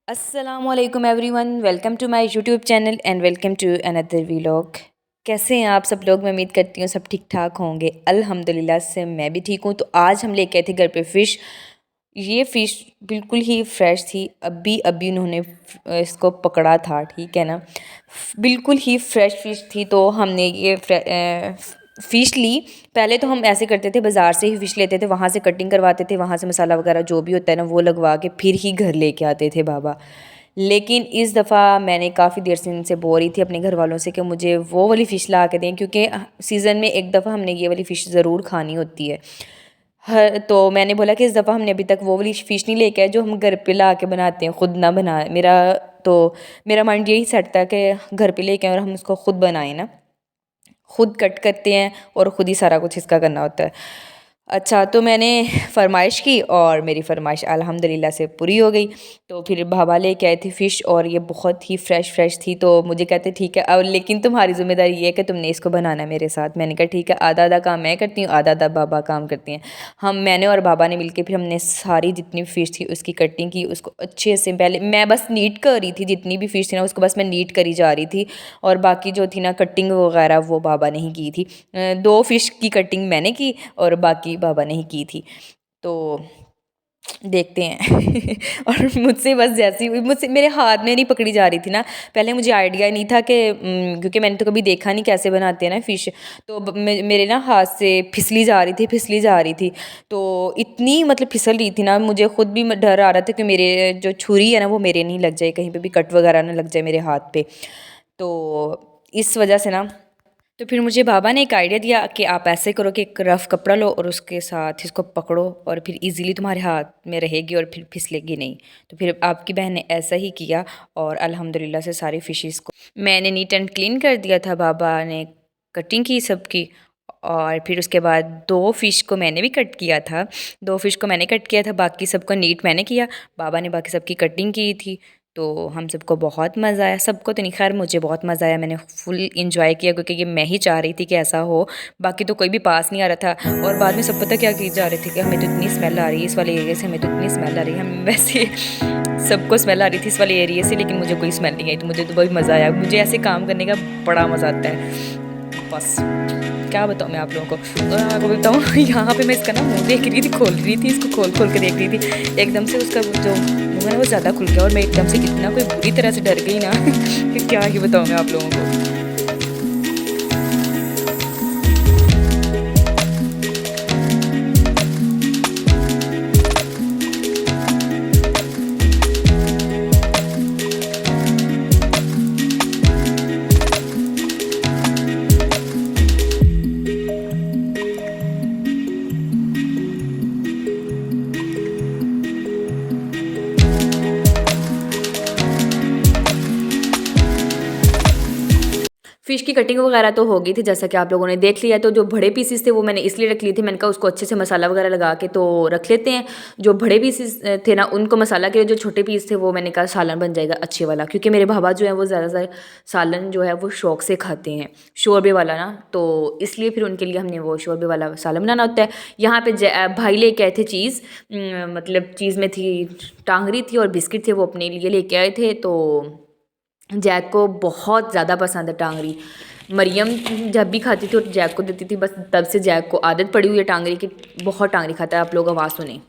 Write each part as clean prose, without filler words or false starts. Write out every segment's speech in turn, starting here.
असलकम everyone, welcome to my YouTube channel and welcome to another vlog. कैसे हैं आप सब लोग? मैं उम्मीद करती हूँ सब ठीक ठाक होंगे। अल्हम्दुलिल्लाह से मैं भी ठीक हूँ। तो आज हम लेके आए थे घर पे फ़िश। ये फ़िश बिल्कुल ही फ्रेश थी, अभी अभी उन्होंने इसको पकड़ा था, ठीक है ना। बिल्कुल ही फ्रेश फ़िश थी। तो हमने ये फ़िश ली। पहले तो हम ऐसे करते थे, बाज़ार से ही फ़िश लेते थे, वहाँ से कटिंग करवाते थे, वहाँ से मसाला वगैरह जो भी होता है ना वो लगवा के फिर ही घर लेके आते थे बाबा। लेकिन इस दफ़ा मैंने काफ़ी देर से इनसे बोल रही थी अपने घर वालों से कि मुझे वो वाली फ़िश ला के दें, क्योंकि सीज़न में एक दफ़ा हमने ये वाली फ़िश ज़रूर खानी होती है। हर तो मैंने बोला कि इस दफ़ा हमने अभी तक वो वाली फ़िश नहीं लेके आए जो हम घर पे ला के बनाते हैं, ख़ुद ना बनाए। तो मेरा माइंड यही सेट था कि घर पे लेके आएँ और हम उसको ख़ुद बनाएं ना, खुद कट करते हैं और ख़ुद ही सारा कुछ इसका करना होता है। अच्छा, तो मैंने फ़रमाइश की और मेरी फ़रमाइश अल्हम्दुलिल्लाह से पूरी हो गई। तो फिर बाबा लेके आए थे फ़िश और ये बहुत ही फ्रेश थी। तो मुझे कहते ठीक है, अब लेकिन तुम्हारी ज़िम्मेदारी ये है कि तुमने इसको बनाना है मेरे साथ। मैंने कहा ठीक है, आधा आधा काम मैं करती हूँ, आधा आधा बाबा काम करती हैं। मैंने और बाबा ने मिलके फिर हमने सारी जितनी फ़िश थी उसकी कटिंग की। उसको अच्छे से पहले मैं बस नीट कर रही थी, जितनी भी फ़िश थी ना उसको बस मैं नीट करी जा रही थी, और बाकी जो थी ना कटिंग वगैरह वो बाबा ने ही की थी। 2 फ़िश की कटिंग मैंने की और बाकी बाबा ने ही की थी। तो देखते हैं और मुझसे बस जैसी हुई, मुझसे मेरे हाथ में नहीं पकड़ी जा रही थी ना। पहले मुझे आइडिया नहीं था कि क्योंकि मैंने तो कभी देखा नहीं कैसे बनाते हैं ना फ़िश। तो मेरे ना हाथ से फिसली जा रही थी। तो इतनी मतलब फिसल रही थी ना, मुझे खुद भी डर आ रहा था कि मेरे जो छुरी है ना वो मेरे नहीं लग जाए, कहीं पे भी कट वगैरह ना लग जाए मेरे हाथ पे। तो इस वजह से ना, तो फिर मुझे बाबा ने एक आइडिया दिया कि आप ऐसे करो कि एक रफ़ कपड़ा लो और उसके साथ इसको पकड़ो और फिर इजीली तुम्हारे हाथ में रहेगी और फिर फिसलेगी नहीं। तो फिर आपकी बहन ने ऐसा ही किया और अल्हम्दुलिल्लाह से सारी फ़िशेस को मैंने नीट एंड क्लीन कर दिया था। बाबा ने कटिंग की सबकी, और फिर उसके बाद 2 फ़िश को मैंने भी कट किया था। 2 फ़िश को मैंने कट किया था, बाकी सबको नीट मैंने किया। बाबा ने बाकी सबकी कटिंग की थी। तो हम सबको बहुत मज़ा आया, सबको तो नहीं, खैर मुझे बहुत मज़ा आया। मैंने फुल एंजॉय किया क्योंकि ये मैं ही चाह रही थी कि ऐसा हो। बाकी तो कोई भी पास नहीं आ रहा था। और बाद में सब पता क्या किए जा रहे थे कि हमें तो इतनी स्मेल आ रही है इस वाले एरिया से, हमें तो इतनी स्मेल आ रही है। हम वैसे सबको स्मेल आ रही थी इस वाले एरिया से, लेकिन मुझे कोई स्मेल नहीं आई। तो मुझे तो बहुत मज़ा आया। मुझे ऐसे काम करने का बड़ा मज़ा आता है। बस क्या बताऊँ मैं आप लोगों को। और मैं आपको बताऊँ यहाँ पे मैं इसका ना मुँह देख रही थी, खोल रही थी, इसको खोल के देख रही थी। एकदम से उसका जो मुँह है ना वो ज़्यादा खुल गया और मैं एकदम से इतना कोई बुरी तरह से डर गई ना कि क्या ही बताऊँ मैं आप लोगों को। फ़िश की कटिंग वगैरह तो हो गई थी, जैसा कि आप लोगों ने देख लिया। तो जो बड़े पीसेस थे वो मैंने इसलिए रख लिए थे, मैंने कहा उसको अच्छे से मसाला वगैरह लगा के तो रख लेते हैं। जो बड़े पीसेस थे ना उनको मसाला के, जो छोटे पीस थे वो मैंने कहा सालन बन जाएगा अच्छे वाला, क्योंकि मेरे भाभा जो है वो ज़्यादातर सालन जो है वो शौक से खाते हैं, शोरबे वाला ना। तो इसलिए फिर उनके लिए हमने वो शोरबे वाला सालन बनाना होता है। यहाँ पे भाई लेके आए थे चीज़, मतलब चीज़ में थी टांगरी थी और बिस्किट थे, वो अपने लिए लेके आए थे। तो जैक को बहुत ज़्यादा पसंद है टांगरी। मरियम जब भी खाती थी और जैक को देती थी, बस तब से जैक को आदत पड़ी हुई है टांगरी की, बहुत टांगरी खाता है। आप लोग आवाज़ सुने।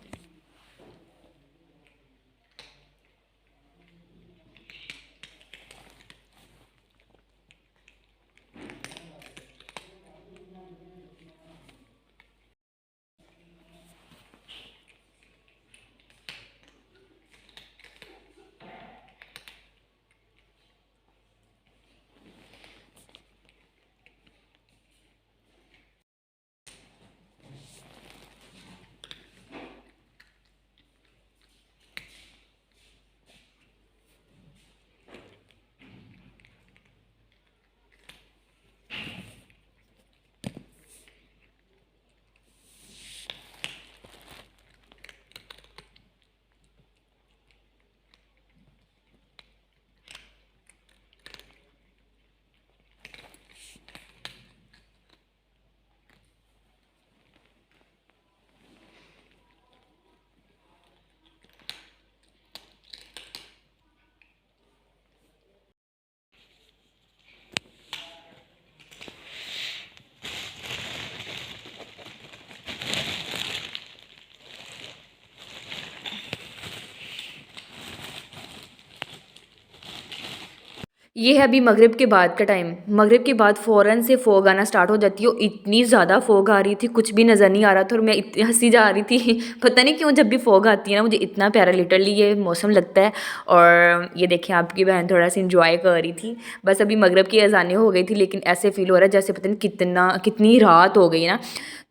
ये है अभी मगरिब के बाद का टाइम। मगरिब के बाद फ़ौरन से फ़ॉग आना स्टार्ट हो जाती है और इतनी ज़्यादा फ़ॉग आ रही थी, कुछ भी नज़र नहीं आ रहा था और मैं इतनी हँसी जा रही थी पता नहीं क्यों जब भी फ़ॉग आती है ना मुझे इतना प्यारा लिटरली ये मौसम लगता है। और ये देखिए आपकी बहन थोड़ा सा इंजॉय कर रही थी। बस अभी मगरिब की अज़ानें हो गई थी लेकिन ऐसे फ़ील हो रहा है जैसे पता नहीं कितनी रात हो गई ना।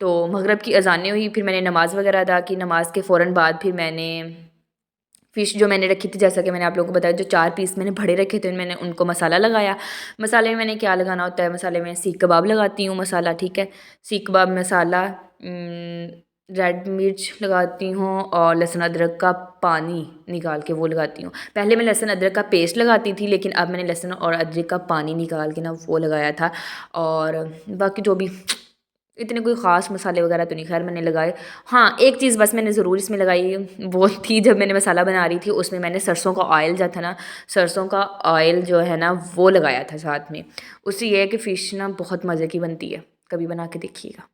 तो मगरिब की अज़ानें हुई, फिर मैंने नमाज़ वगैरह अदा की। नमाज़ के फ़ौरन बाद फिर मैंने फ़िश जो मैंने रखी थी, जैसा कि मैंने आप लोगों को बताया, जो 4 पीस मैंने भरे रखे थे मैंने उनको मसाला लगाया। मसाले में मैंने क्या लगाना होता है, मसाले में सीख कबाब लगाती हूँ मसाला, ठीक है। सीख कबाब मसाला, रेड मिर्च लगाती हूँ और लहसुन अदरक का पानी निकाल के वो लगाती हूँ। पहले मैं लहसुन अदरक का पेस्ट लगाती थी लेकिन अब मैंने लहसुन और अदरक का पानी निकाल के ना वो लगाया था। और बाकी जो भी इतने कोई ख़ास मसाले वगैरह तो नहीं खैर मैंने लगाए। हाँ, एक चीज़ बस मैंने ज़रूर इसमें लगाई, वो थी जब मैंने मसाला बना रही थी उसमें मैंने सरसों का ऑयल जो था ना, सरसों का ऑयल जो है ना वो लगाया था साथ में। उससे ये है कि फ़िश ना बहुत मज़े की बनती है, कभी बना के देखिएगा।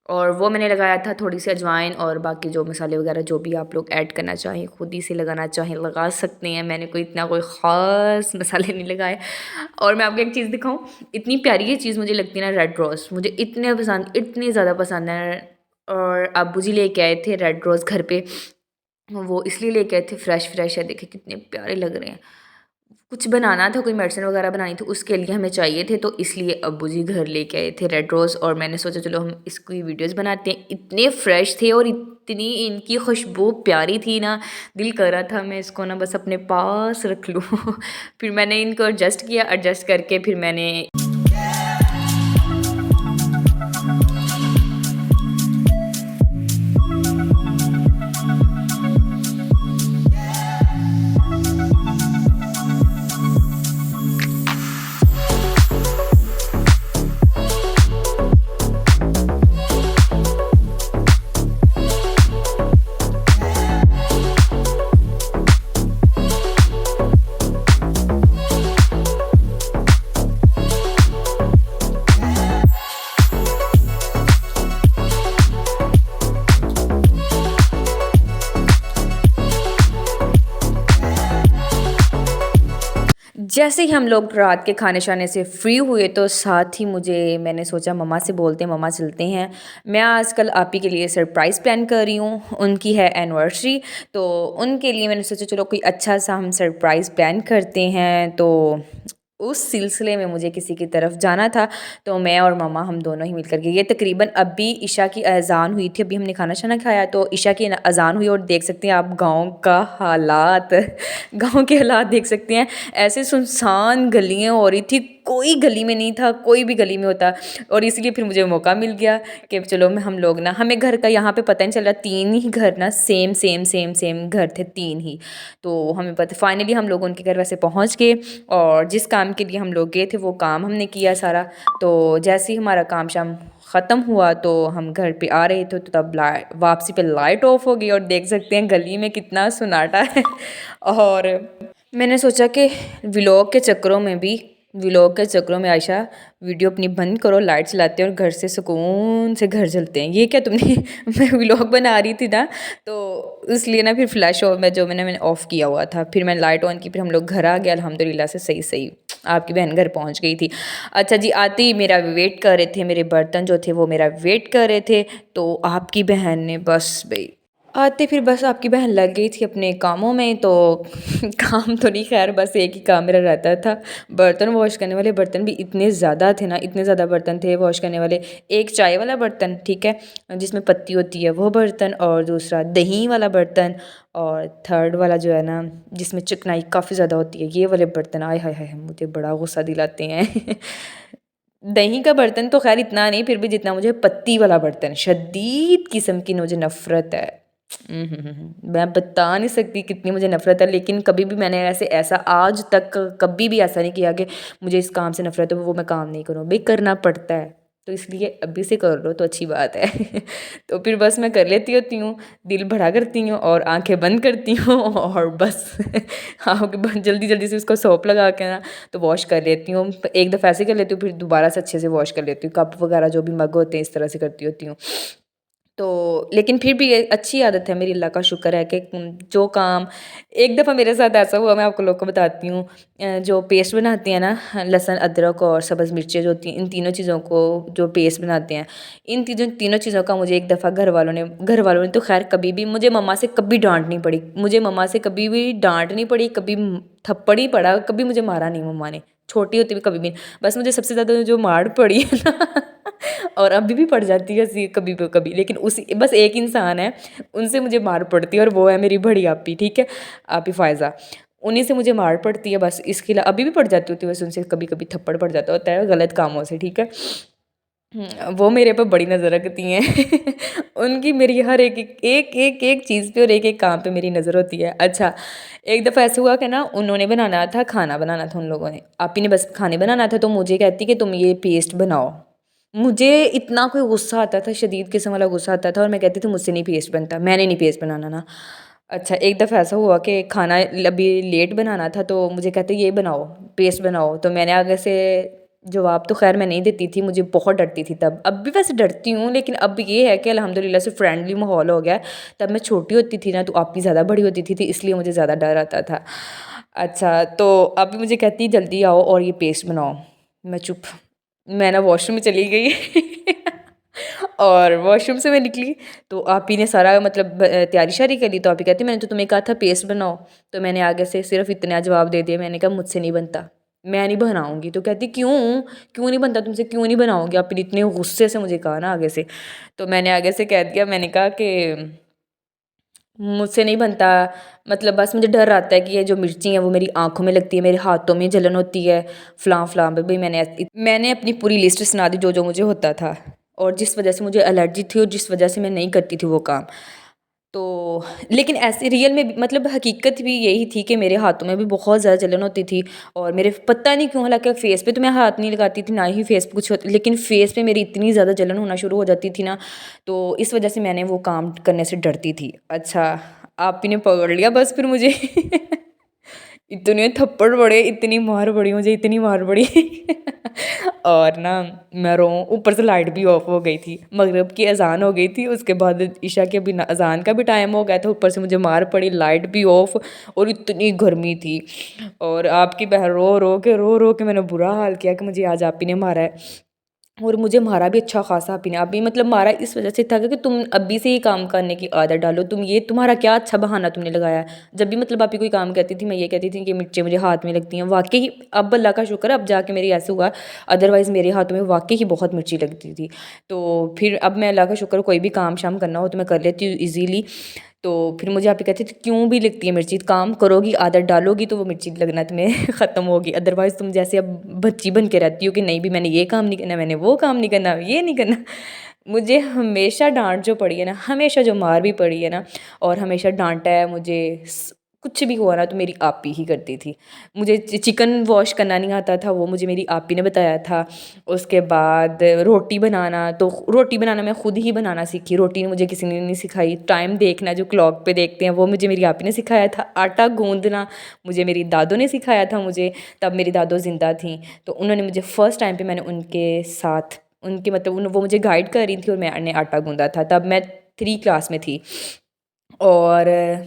और वो मैंने लगाया था, थोड़ी सी अजवाइन और बाकी जो मसाले वगैरह जो भी आप लोग ऐड करना चाहें, खुद ही से लगाना चाहें लगा सकते हैं। मैंने कोई इतना कोई ख़ास मसाले नहीं लगाए। और मैं आपको एक चीज़ दिखाऊं, इतनी प्यारी ये चीज़ मुझे लगती है ना, रेड रोज़ मुझे इतने पसंद, इतनी ज़्यादा पसंद है। और अब्बू जी लेके आए थे रेड रोज़ घर पे, वो इसलिए लेके आए थे, फ्रेश फ्रेश है, देखिए कितने प्यारे लग रहे हैं। कुछ बनाना था, कोई मेडिसिन वगैरह बनानी थी उसके लिए हमें चाहिए थे, तो इसलिए अब्बू जी घर लेके आए थे रेड रोज़। और मैंने सोचा चलो हम इसकी वीडियोस बनाते हैं। इतने फ्रेश थे और इतनी इनकी खुशबू प्यारी थी ना, दिल कर रहा था मैं इसको ना बस अपने पास रख लूँ फिर मैंने इनको एडजस्ट किया, एडजस्ट करके फिर मैंने जैसे ही हम लोग रात के खाने शाने से फ्री हुए तो साथ ही मैंने सोचा मम्मा से बोलते हैं, मम्मा चलते हैं, मैं आजकल आप ही के लिए सरप्राइज़ प्लान कर रही हूँ। उनकी है एनिवर्सरी, तो उनके लिए मैंने सोचा चलो कोई अच्छा सा हम सरप्राइज़ प्लान करते हैं। तो उस सिलसिले में मुझे किसी की तरफ जाना था, तो मैं और मम्मा हम दोनों ही मिलकर के, ये तकरीबन अभी इशा की अज़ान हुई थी, अभी हमने खाना शाना खाया तो इशा की अज़ान हुई। और देख सकते हैं आप गाँव का हालात गाँव के हालात देख सकते हैं, ऐसे सुनसान गलियाँ हो रही थी, कोई गली में नहीं था, कोई भी गली में होता। और इसलिए फिर मुझे मौका मिल गया कि चलो मैं हम लोग ना, हमें घर का यहाँ पे पता नहीं चल रहा, 3 ही घर ना सेम सेम सेम सेम घर थे, 3 ही। तो हमें पता, फाइनली हम लोग उनके घर वैसे पहुँच गए और जिस काम के लिए हम लोग गए थे वो काम हमने किया सारा। तो जैसे ही हमारा काम शाम ख़त्म हुआ तो हम घर पे आ रहे थे, तो तब वापसी पे लाइट ऑफ हो गई और देख सकते हैं गली में कितना सन्नाटा है और मैंने सोचा कि व्लॉग के चक्करों में आयशा वीडियो अपनी बंद करो, लाइट चलाते हैं और घर से सुकून से घर चलते हैं। ये क्या तुमने मैं व्लॉग बना रही थी ना, तो इसलिए ना फिर फ्लैश ऑफ में जो मैंने ऑफ़ किया हुआ था, फिर मैंने लाइट ऑन की, फिर हम लोग घर आ गए अल्हम्दुलिल्लाह से सही सही। आपकी बहन घर पहुंच गई थी। अच्छा जी, आते ही मेरा वेट कर रहे थे, मेरे बर्तन जो थे वो मेरा वेट कर रहे थे। तो आपकी बहन ने बस भाई आते फिर बस आपकी बहन लग गई थी अपने कामों में। तो काम तो नहीं, खैर बस एक ही काम मेरा रहता था, बर्तन वॉश करने वाले। बर्तन भी इतने ज़्यादा थे ना, इतने ज़्यादा बर्तन थे वॉश करने वाले। एक चाय वाला बर्तन, ठीक है, जिसमें पत्ती होती है वो बर्तन, और दूसरा दही वाला बर्तन, और थर्ड वाला जो है ना जिसमें चिकनाई काफ़ी ज़्यादा होती है, ये वाले बर्तन। आय हाय हाय, मुझे बड़ा गुस्सा दिलाते हैं दही का बर्तन तो खैर इतना नहीं, फिर भी जितना मुझे पत्ती वाला बर्तन, शदीद किस्म की मुझे नफ़रत है। मैं बता नहीं सकती कितनी मुझे नफ़रत है, लेकिन कभी भी मैंने ऐसा आज तक कभी भी ऐसा नहीं किया कि मुझे इस काम से नफ़रत है वो मैं काम नहीं करूँ, भाई करना पड़ता है, तो इसलिए अभी से कर लो तो अच्छी बात है तो फिर बस मैं कर लेती होती हूँ, दिल भरा करती हूँ और आंखें बंद करती हूँ और बस आँखें जल्दी जल्दी से उसको सोप लगा के ना तो वॉश कर लेती हूँ। एक दफ़ा ऐसे कर लेती हूँ, फिर दोबारा से अच्छे से वॉश कर लेती हूँ। कप वगैरह जो भी मग होते हैं इस तरह से करती होती हूँ। तो लेकिन फिर भी ये अच्छी आदत है मेरी, अल्लाह का शुक्र है कि जो काम एक दफ़ा मेरे साथ ऐसा हुआ, मैं आपको लोग को बताती हूँ। जो पेस्ट बनाते हैं ना, लहसुन अदरक और सब्ज़ मिर्चें जो होती हैं, इन तीनों चीज़ों को जो पेस्ट बनाते हैं, इन तीनों तीनों चीज़ों का मुझे एक दफ़ा घर वालों ने तो खैर कभी भी मुझे मम्मा से कभी डांट नहीं पड़ी, मुझे मम्मा से कभी भी डांट नहीं पड़ी, कभी थप्पड़ ही पड़ा, कभी मुझे मारा नहीं मम्मा ने, छोटी होती हुई कभी भी। बस मुझे सबसे ज़्यादा जो मार पड़ी है ना और अभी भी पड़ जाती है ऐसी कभी कभी, लेकिन उसी बस एक इंसान है उनसे मुझे मार पड़ती है, और वो है मेरी बड़ी आपी, ठीक है, आपी फ़ायज़ा। उन्हीं से मुझे मार पड़ती है बस, इसके अलावा अभी भी पड़ जाती होती है, वैसे उनसे कभी कभी थप्पड़ पड़ जाता होता है गलत कामों से, ठीक है। वो मेरे पे बड़ी नज़र रखती हैं उनकी मेरी हर एक चीज़ पे और एक काम पे मेरी नज़र होती है। अच्छा, एक दफ़ा ऐसा हुआ कि ना उन्होंने बनाना था, खाना बनाना था उन लोगों ने, आपी ने बस खाने बनाना था, तो मुझे कहती कि तुम ये पेस्ट बनाओ। मुझे इतना कोई गुस्सा आता था, शदीद किस्म वाला गुस्सा आता था, और मैं कहती थी मुझसे नहीं पेस्ट बनता, मैंने नहीं पेस्ट बनाना ना। अच्छा, एक दफ़ा ऐसा हुआ कि खाना अभी लेट बनाना था, तो मुझे कहते ये बनाओ, पेस्ट बनाओ, तो मैंने आगे से जवाब तो खैर मैं नहीं देती थी, मुझे बहुत डरती थी तब, अब भी वैसे डरती हूँ, लेकिन अब ये है कि अल्हम्दुलिल्लाह से फ्रेंडली माहौल हो गया है। तब मैं छोटी होती थी ना, तो आप भी ज़्यादा बड़ी होती थी इसलिए मुझे ज़्यादा डर आता था। अच्छा, तो अब भी मुझे कहती जल्दी आओ और ये पेस्ट बनाओ, मैं चुप, मैं ना वॉशरूम में चली गई और वॉशरूम से मैं निकली, तो आप ही ने सारा मतलब तैयारी शारी कर ली, तो आप ही कहती मैंने तो तुम्हें कहा था पेस्ट बनाओ, तो मैंने आगे से सिर्फ इतना जवाब दे दिया, मैंने कहा मुझसे नहीं बनता, मैं नहीं बनाऊंगी। तो कहती क्यों, क्यों नहीं बनता तुमसे, क्यों नहीं बनाओगे, आप ने इतने गुस्से से मुझे कहा ना आगे से, तो मैंने आगे से कह दिया, मैंने कहा कि मुझसे नहीं बनता, मतलब बस मुझे डर आता है कि ये जो मिर्ची है वो मेरी आंखों में लगती है, मेरे हाथों में जलन होती है, फ़लाँ फ़लाँ। भाई मैंने अपनी पूरी लिस्ट सुना दी जो जो मुझे होता था, और जिस वजह से मुझे एलर्जी थी और जिस वजह से मैं नहीं करती थी वो काम। तो लेकिन ऐसे रियल में भी मतलब हकीकत भी यही थी कि मेरे हाथों में भी बहुत ज़्यादा जलन होती थी, और मेरे पता नहीं क्यों, हालांकि फेस पे तो मैं हाथ नहीं लगाती थी, ना ही फेस पे कुछ होती, लेकिन फेस पे मेरी इतनी ज़्यादा जलन होना शुरू हो जाती थी ना, तो इस वजह से मैंने वो काम करने से डरती थी। अच्छा, आप ही ने पकड़ लिया बस फिर मुझे इतने थप्पड़ पड़े, इतनी मार पड़ी मुझे, इतनी मार पड़ी और ना मैं रो, ऊपर से लाइट भी ऑफ हो गई थी, मगरिब की अजान हो गई थी, उसके बाद ईशा के भी अजान का भी टाइम हो गया था, ऊपर से मुझे मार पड़ी, लाइट भी ऑफ, और इतनी गर्मी थी, और आपकी बहन रो रो के मैंने बुरा हाल किया कि मुझे आज आप ही ने मारा है। और मुझे मारा भी अच्छा खासा आपी ने, अभी मतलब मारा इस वजह से था कि तुम अभी से ही काम करने की आदत डालो, तुम ये तुम्हारा क्या अच्छा बहाना तुमने लगाया है। जब भी मतलब आप ही कोई काम कहती थी, मैं ये कहती थी कि मिर्चें मुझे हाथ में लगती हैं, वाकई अब अल्लाह का शुक्र है अब जाके मेरी ऐसे हुआ, अदरवाइज़ मेरे हाथों में वाकई ही बहुत मिर्ची लगती थी। तो फिर अब मैं अल्लाह का शुक्र, कोई भी काम शाम करना हो तो मैं कर लेती हूँ ईज़िली। तो फिर मुझे आप ही कहते थे क्यों भी लगती है मिर्ची, काम करोगी आदत डालोगी तो वो मिर्ची लगना तुम्हें ख़त्म होगी, अदरवाइज़ तुम जैसे अब बच्ची बन के रहती हो कि नहीं भी मैंने ये काम नहीं करना, मैंने वो काम नहीं करना, ये नहीं करना। मुझे हमेशा डांट जो पड़ी है ना, हमेशा जो मार भी पड़ी है ना, और हमेशा डांटा है मुझे, कुछ भी हुआ ना तो मेरी आपी ही करती थी। मुझे चिकन वॉश करना नहीं आता था, वो मुझे मेरी आपी ने बताया था। उसके बाद रोटी बनाना, तो रोटी बनाना मैं खुद ही बनाना सीखी, रोटी मुझे किसी ने नहीं सिखाई। टाइम देखना जो क्लॉक पे देखते हैं वो मुझे मेरी आपी ने सिखाया था। आटा गूंदना मुझे मेरी दादों ने सिखाया था, मुझे तब मेरी दादो ज़िंदा थी, तो उन्होंने मुझे फ़र्स्ट टाइम पे मैंने उनके साथ उनके मतलब वो मुझे गाइड कर रही थी, और मैंने आटा गूंदा था, तब मैं 3 क्लास में थी। और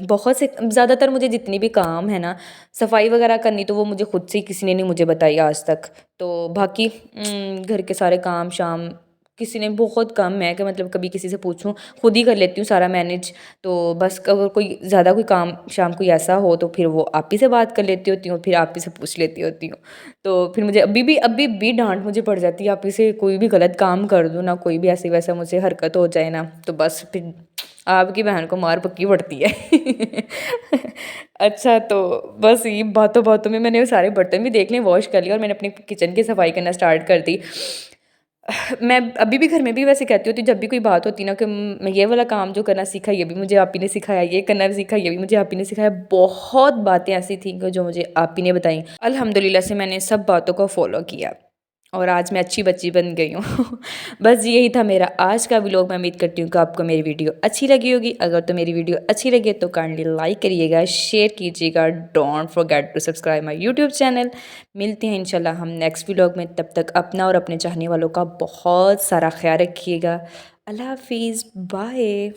बहुत से ज़्यादातर मुझे जितनी भी काम है ना, सफाई वगैरह करनी, तो वो मुझे खुद से ही किसी ने नहीं मुझे बताई आज तक। तो बाकी घर के सारे काम शाम किसी ने, बहुत कम है कि मतलब कभी किसी से पूछूं, खुद ही कर लेती हूँ सारा मैनेज। तो बस अगर कोई ज़्यादा कोई काम शाम कोई ऐसा हो तो फिर वो आप ही से बात कर लेती होती हूँ, फिर आप ही से पूछ लेती होती हूँ। तो फिर मुझे अभी भी डांट मुझे पड़ जाती है, आप ही से कोई भी गलत काम कर दूँ ना, कोई भी ऐसे वैसा मुझसे हरकत हो जाए ना, तो बस फिर आपकी बहन को मार पक्की पड़ती है अच्छा, तो बस ये बातों बातों में मैंने वो सारे बर्तन भी देख लिए, वॉश कर लिया, और मैंने अपनी किचन की सफाई करना स्टार्ट कर दी। मैं अभी भी घर में भी वैसे कहती होती, जब भी कोई बात होती ना कि मैं ये वाला काम जो करना सीखा ये भी मुझे आप ही ने सिखाया, ये करना भी सीखा ये भी मुझे आप ही ने सिखाया। बहुत बातें ऐसी थी कि जो मुझे आप ही ने बताई, अल्हम्दुलिल्लाह से मैंने सब बातों को फॉलो किया, और आज मैं अच्छी बच्ची बन गई हूँ बस यही था मेरा आज का व्लॉग। मैं उम्मीद करती हूँ कि आपको मेरी वीडियो अच्छी लगी होगी। अगर तो मेरी वीडियो अच्छी लगी तो काइंडली लाइक करिएगा, शेयर कीजिएगा, don't forget to subscribe my YouTube channel. मिलते हैं इंशाल्लाह हम नेक्स्ट व्लॉग में, तब तक अपना और अपने चाहने वालों का बहुत सारा ख्याल रखिएगा। अल्लाह हाफिज़, बाय।